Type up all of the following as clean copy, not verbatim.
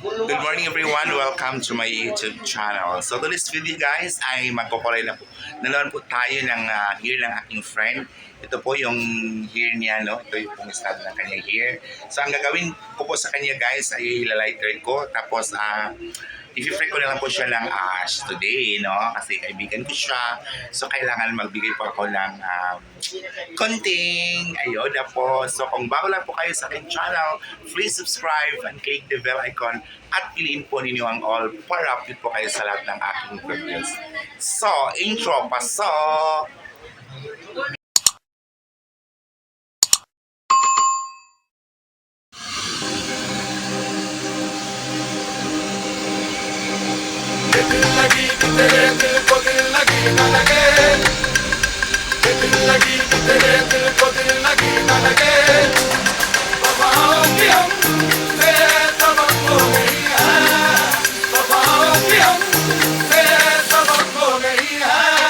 Good morning everyone, welcome to my YouTube channel. So today's video guys ay magkukulay na po. Nanonood po tayo ng hair ng aking friend. Ito po yung hair niya, no? Ito yung style ng kanyang hair. So ang gagawin ko po sa kanya guys ay ilalighter ko. Tapos i-free ko na lang po siya ng ash today, no? Kasi kaibigan ko siya. So kailangan magbigay po ako ng konting ayoda po. So kung bago lang po kayo sa aking channel, please subscribe and click the bell icon at piliin po ninyo ang all para update po kayo sa lahat ng aking videos. So, intro pasok! दिल लगी कि तेरे दिल को दिल लगी न लगे दिल लगी कि तेरे दिल को दिल लगी न लगे वफाओं की हम से सबक को नहीं है वफाओं की हम से सबक को नहीं है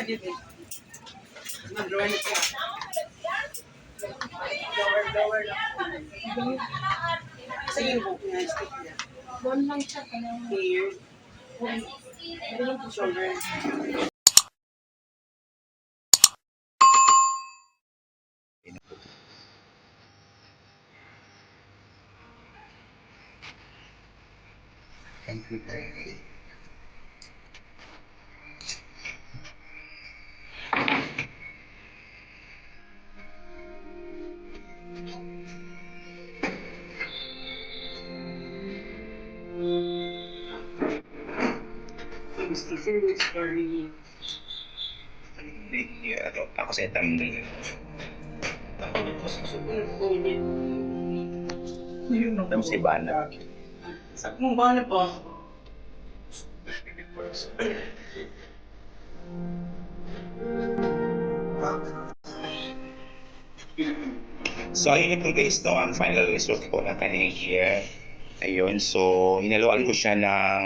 dito eh. Mag-drawer na siya. Drawer lang. Sige yung book niya, stick niya. Doon lang siya kanang Here. Shoulder. Sticker story. Ako sa itang yung nung sa Ibana. Sakmong ba na po? So, ayun po guys, no, ang final result po ng kanyang hair. Ayun, so, hinaluan ko siya ng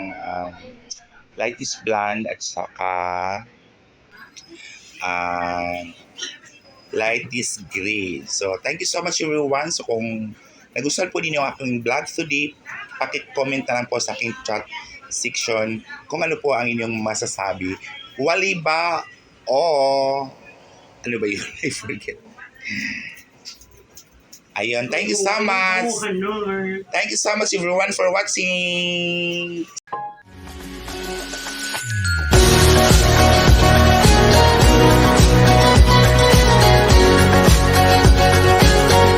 light is blonde at saka light is gray. So, thank you so much everyone. So, kung nagustuhan po ninyo ang aking vlog today, pakicomment na lang po sa aking chat section kung ano po ang inyong masasabi. Wali ba o ano ba yun? I forget. Ayun, thank you so much. Thank you so much everyone for watching.